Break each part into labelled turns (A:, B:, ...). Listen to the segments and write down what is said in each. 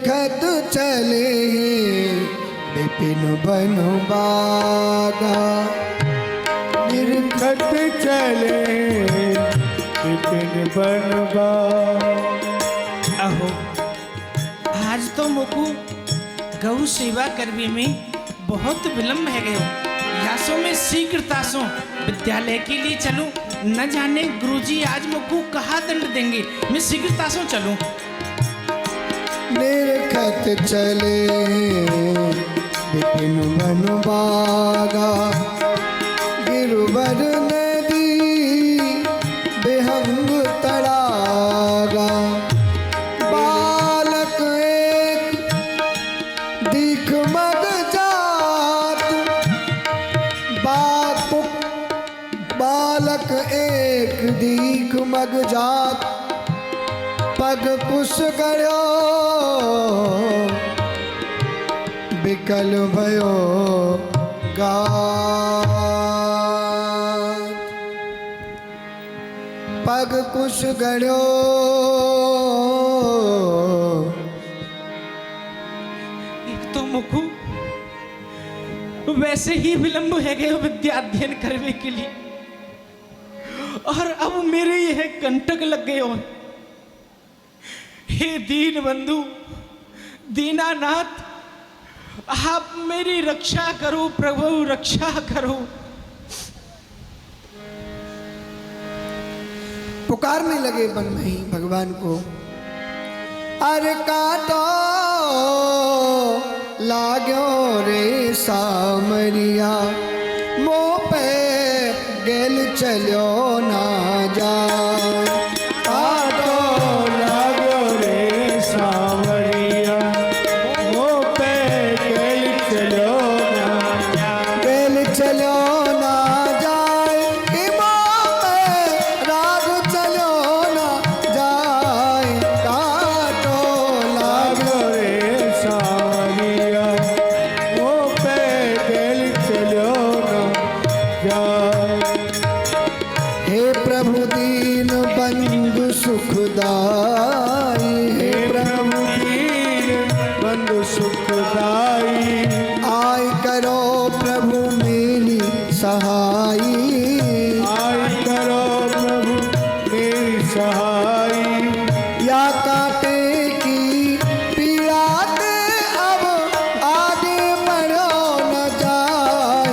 A: खत चले विपिन बनु बागा,
B: निर्खत चले विपिन बनु बागा।
C: अहो आज तो मुकु गौ सेवा करने में बहुत विलम्ब है गयो। यासों में शीघ्रतासों विद्यालय के लिए चलूं। न जाने गुरुजी आज मुकु कहाँ दंड देंगे। मैं शीघ्रतासों चलूं।
A: निर्खत चले विपिन बनु बागा, गिरवर नदी बेहंग तड़ागा। बालक एक दीख मग जात, बालक एक दीख मग जात, पग कुश गयो विकल भयो गात। पग कुश गयो
C: एक तो मुकु वैसे ही विलम्ब है गयो विद्या अध्ययन करने के लिए, और अब मेरे यह कंटक लग गए हो। हे दीन बंधु दीनानाथ, आप मेरी रक्षा करो प्रभु, रक्षा करो।
A: पुकारने लगे वन में ही भगवान को। अरे काटो लाग्यो रे सामरिया, मोह पे गेल चलो ना जा। सुखदाई, हे प्रभु दीन बंधु सुखदाई, आय करो प्रभु मेरी सहाई, आय करो प्रभु मेरी सहाई। या काटे की पीड़ा दे अब आगे बढ़ो न जाए,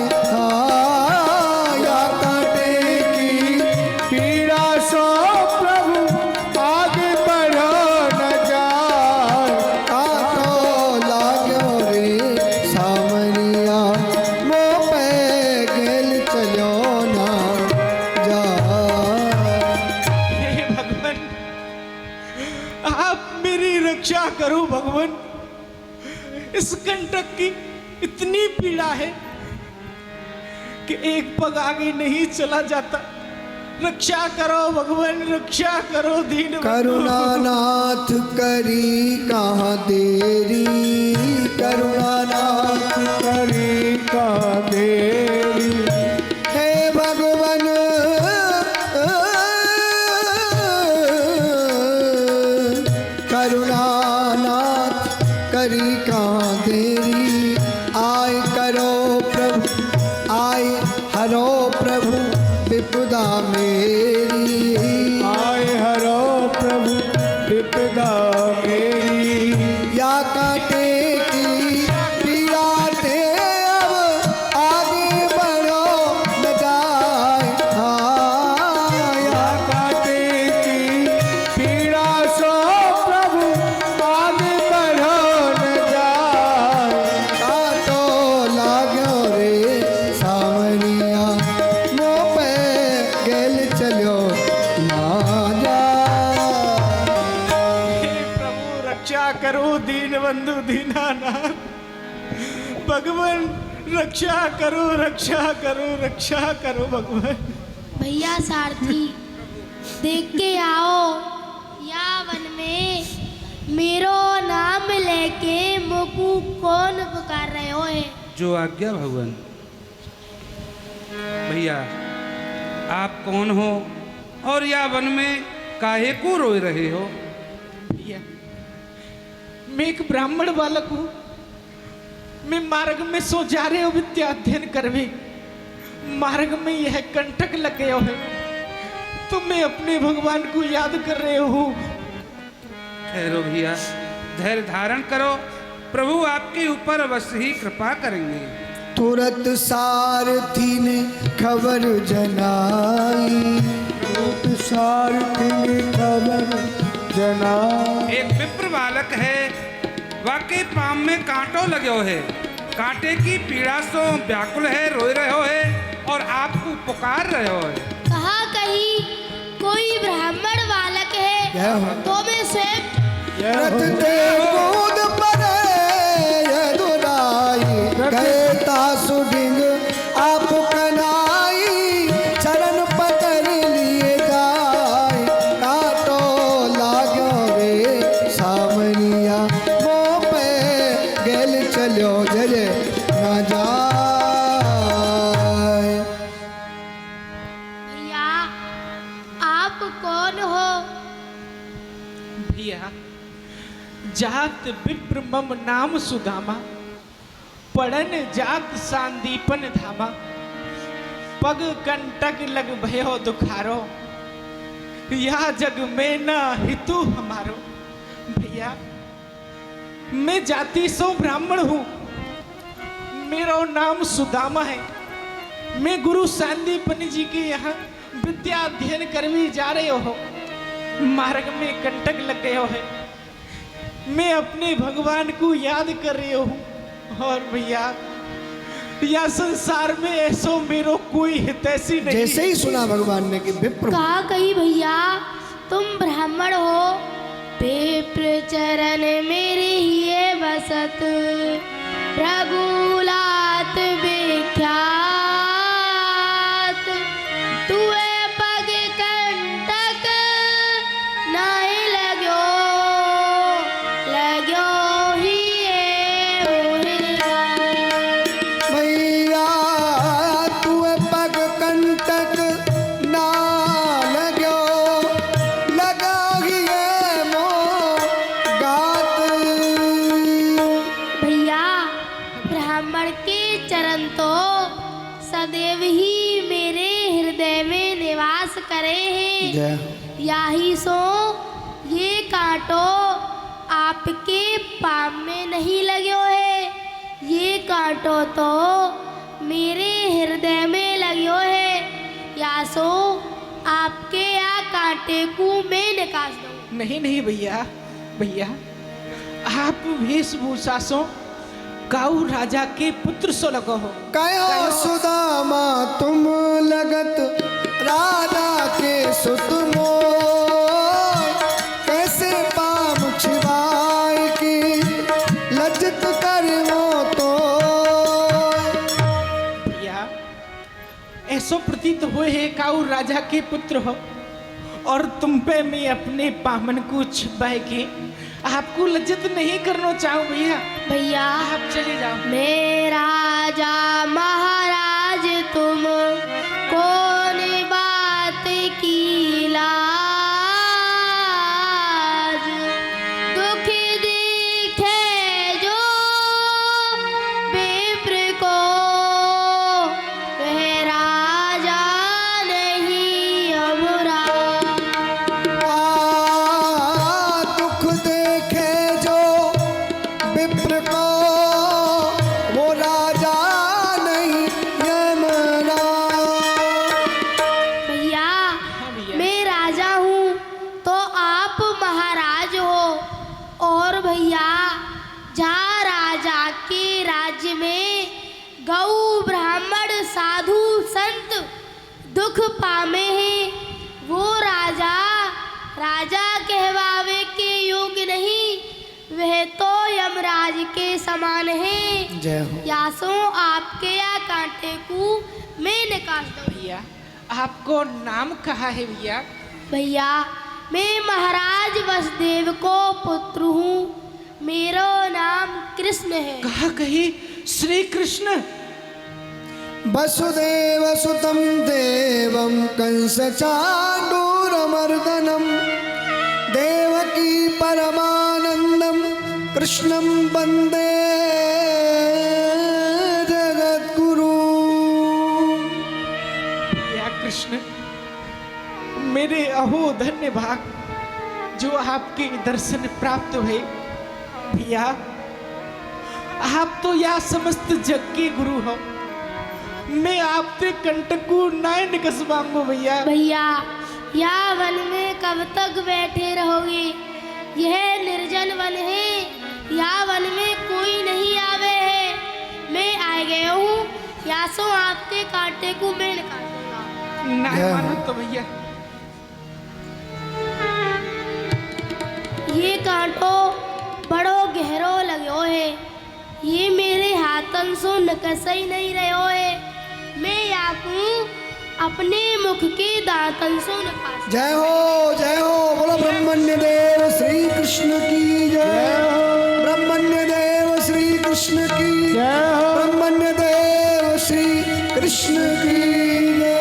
A: या काटे की पीड़ा सो
C: करो भगवान। इस कंटक की इतनी पीड़ा है कि एक पग आगे नहीं चला जाता। रक्षा करो भगवान, रक्षा करो दीन।
A: करुणानाथ करी कहाँ देरी, करुणानाथ करी कहाँ देरी। हे भगवान करुणानाथ करी कहाँ देरी, आय करो प्रभु, आय हरो प्रभु विपदा मेरी, आय हरो प्रभु विपदा मेरी। या काटे की पीड़ा दे अब आगे बढ़ो न जाए, या काटे की पीड़ा सो प्रभु आगे बढ़ो न जाए। काटो लाग्यो रे सावरिया, मोह पे गेल चलो ना जा।
C: हे प्रभु रक्षा करो दीन बंधु दीनानाथ। भगवान रक्षा करो, रक्षा करो, रक्षा करो भगवान।
D: भैया सारथी देख के आओ, या वन में मेरो नाम लेके मुकु कौन पुकार रहे हो है?
E: जो आज्ञा भगवान। भैया आप कौन हो और या वन में काहे को रोए रहे हो?
C: भैया मैं एक ब्राह्मण बालक हूँ। मैं मार्ग में सो जा रहे हो विद्या अध्ययन करवे, मार्ग में यह कंटक लग गया है, तो मैं अपने भगवान को याद कर रहे हूँ।
E: ठहरो भैया, धैर्य धारण करो, प्रभु आपके ऊपर अवश्य ही कृपा करेंगे।
A: तुरंत सारथी ने खबर जनाई,
B: तुरंत सारथी ने खबर जनाई।
E: एक विप्र बालक है, वाकई पाम में कांटो लगे है, कांटे की पीड़ा से व्याकुल है, रोए रहे हो है और आपको पुकार रहे हो है।
D: कहा कहीं कोई ब्राह्मण बालक
A: जय हो।
D: है, तो मैं स्वयं
A: रथ ते कूद पड़े यदुराई, गए तासु डिंग आप कनाई, चरण पकड़ लिए जाए, काटो लाग्यो रे सामनिया, वो पे गेल चलो जरे ना जाए।
D: भैया आप कौन हो?
C: भैया जात विप्र मम नाम सुदामा, पड़न जात सांदीपन धामा, पग कंटक लग भयो दुखारो, या जग में न हितु हमारो। भैया मैं जाति सो ब्राह्मण हूँ, मेरा नाम सुदामा है। मैं गुरु सांदीपन जी के यहाँ विद्या अध्ययन करने जा रहे हो, मार्ग में कंटक लग गया है, मैं अपने भगवान को याद कर रही हूँ। और भैया या संसार में ऐसो मेरो कोई हितैषी नहीं।
A: जैसे ही सुना भगवान ने कि विप्र,
D: कहा कहीं भैया तुम ब्राह्मण हो, विप्र चरण मेरे ही बसत, रघुलात विख्यात, तुए पग कंटक नहीं लगो, लगो ही
A: भैया तुए पग कंटक ना लगो, लगा ही है मो गात।
D: भैया ब्राह्मण के चरण तो सदैव ही मेरे हृदय में निवास करे हैं।
A: जय हो।
D: याही सो ये कांटो आपके पाम में नहीं लग्यो है, ये कांटो तो मेरे हृदय में लग्यो है। या सो आपके या कांटे को मैं निकाल दूं।
C: नहीं नहीं भैया, भैया आप वेशभूषा सो काऊ राजा के पुत्र सो लगो हो।
A: कहो सुदामा तुम लगत राजा के सुत मोय, कैसे पाम छिवाए की लज्जित करो तो।
C: भैया ऐसो प्रतीत हुए है काऊ राजा के पुत्र हो, और तुम पे मैं अपने पामन को छिपा के आपको लज्जित नहीं करना चाहूँ। भैया
D: भैया
C: आप चले जाओ।
D: मैं राजा महाराज तुम कौन बात की लाज, दुख दिखे जो विप्र को, वह राजा नहीं हमरा।
A: दुख देखे जो विप्र को, वो राजा नहीं यमराज।
D: भैया
C: भैया।
D: मैं राजा हूँ तो आप महाराज हो, और भैया जहाँ राजा के राज्य में गौ ब्राह्मण साधु संत दुख पामे हैं, वो राजा राजा कहवावे के योग्य नहीं, वह तो यमराज के समान है।
A: जय हो।
D: यासो आपके या कांटे को मैं निकाल दूं।
C: भैया आपको नाम कहा है भैया?
D: भैया मैं महाराज वसुदेव को पुत्र हूँ, मेरा नाम कृष्ण है।
C: कहा कही श्री कृष्ण।
A: वसुदेव सुतं देवं कंस चाणूरमर्दनं, देवकी परमानंदं कृष्णं वंदे जगद्गुरु।
C: या कृष्ण, मेरे अहो धन्य भाग जो आपके दर्शन प्राप्त हुए। भैया, आप तो या समस्त जग के गुरु हो, मैं आपसे कंटक को नाय निकस मांगो। भैया
D: भैया, यहाँ वन में कब तक बैठे रहोगे? यह निर्जन वन है, यहाँ वन में कोई नहीं आवे है। मैं आ गया हूँ, या सो आपके कांटे को मैं निकाल दूंगा।
C: नाय मानो तो भैया।
D: ये कांटो बड़ो गहरो लगो है, ये मेरे हाथन सो नकस ही नहीं रहो है। मैं याकू अपने मुख के दांतन सो नकास।
A: जय हो, बोलो ब्रह्मण्य देव श्री कृष्ण की जय हो। ब्रह्मण्य देव श्री कृष्ण की
B: जय हो।
A: ब्रह्मण्य देव श्री कृष्ण की जय।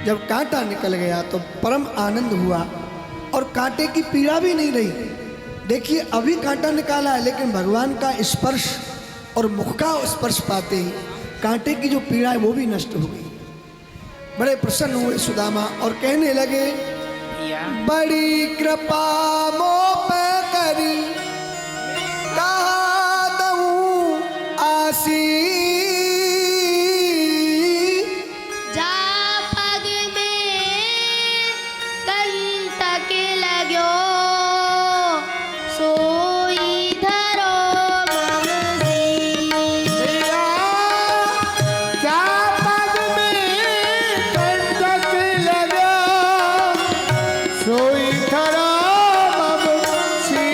A: जब कांटा निकल गया तो परम आनंद हुआ और कांटे की पीड़ा भी नहीं रही। देखिए, अभी कांटा निकाला है, लेकिन भगवान का स्पर्श और मुख का स्पर्श पाते ही कांटे की जो पीड़ा है वो भी नष्ट हो गई। बड़े प्रसन्न हुए सुदामा और कहने लगे, बड़ी कृपा मों पे करी, कहा दऊं आसी।
D: जा पग में कंटक लगो, सोई धरो ममसी।
B: क्या पग में कंटक लगा, सोई धरो ममसी।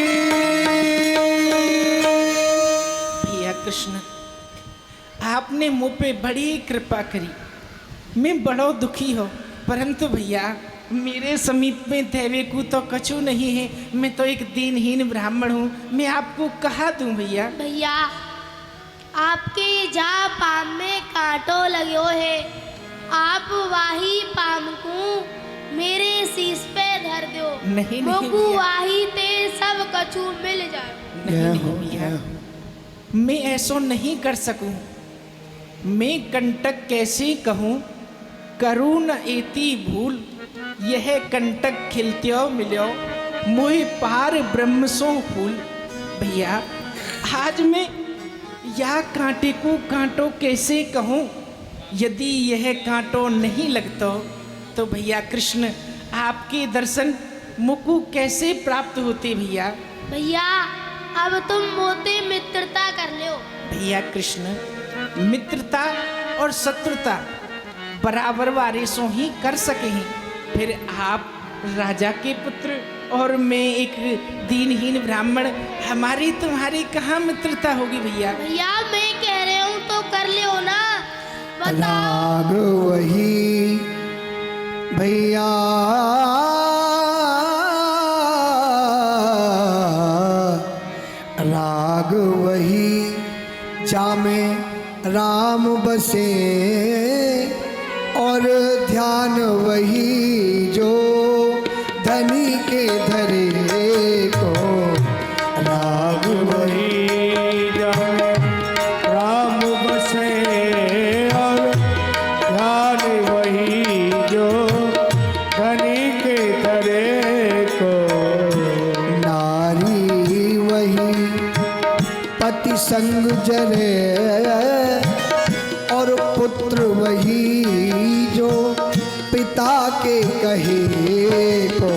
C: भैया कृष्ण, आपने मुझ पे बड़ी कृपा करी। मैं बड़ो दुखी हो, परंतु भैया मेरे समीप में देवे को तो कछु नहीं है। मैं तो एक दीनहीन ब्राह्मण हूँ, मैं आपको कहा दूं भैया।
D: भैया, आपके जा पाम में कांटो लगो है, आप वाही पाम को मेरे शीश पे धर दो।
C: नहीं,
D: मोकू
C: भैया।
D: वाही ते सब कछु मिल जाए।
C: नहीं भैया, मैं ऐसा नहीं कर सकूं। मैं कंटक कैसे कहूँ, करूँ न एती भूल, यह कंटक खिलत्यो मिलो, मोहि पार ब्रह्म सो फूल। भैया, आज मैं यह कांटे को कांटो कैसे कहूँ? यदि यह कांटो नहीं लगता तो भैया कृष्ण, आपके दर्शन मुझको कैसे प्राप्त होते भैया?
D: भैया, अब तुम मोते मित्रता कर लो।
C: भैया कृष्ण, मित्रता और शत्रुता बराबर वारे सो ही कर सके हैं। फिर आप राजा के पुत्र और मैं एक दीनहीन ब्राह्मण, हमारी तुम्हारी कहाँ मित्रता होगी भैया?
D: भैया, मैं कह रही हूँ तो कर लो ना, बताओ।
A: राग वही भैया, राग वही जामे राम बसे, और ध्यान वही जो धनी के धरे को। राग
B: वही जाने राम बसे, और ध्यान वही जो धनी के धरे को।
A: नारी वही पति संग जरे, और पुत्र वही जो पिता के कहे को।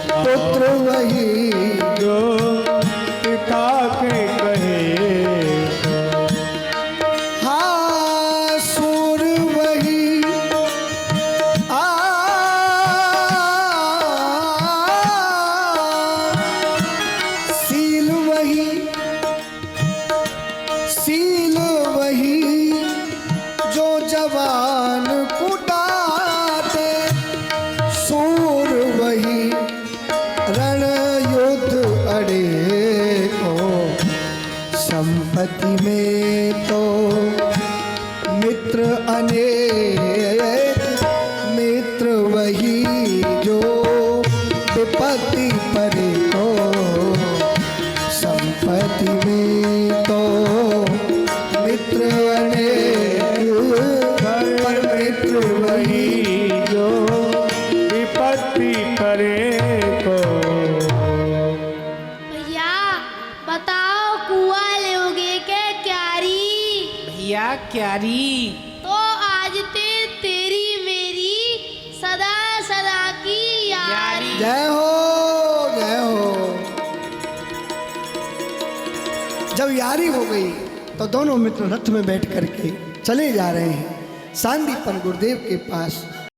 A: पुत्र वही
B: जो पिता के कहे को।
A: हाँ, सूर वही सील वही, सील वही जो जवान कुटाते। सूर वही रण युद्ध अड़े को। संपत्ति में तो मित्र अनेक, मित्र वही जो विपत्ति परे को।
C: सखिया क्यारी।
D: तो आज ते तेरी मेरी सदा सदा की यारी।
A: जय हो जय हो। जब यारी हो गई तो दोनों मित्र रथ में बैठ करके चले जा रहे हैं सांदीपन गुरुदेव के पास।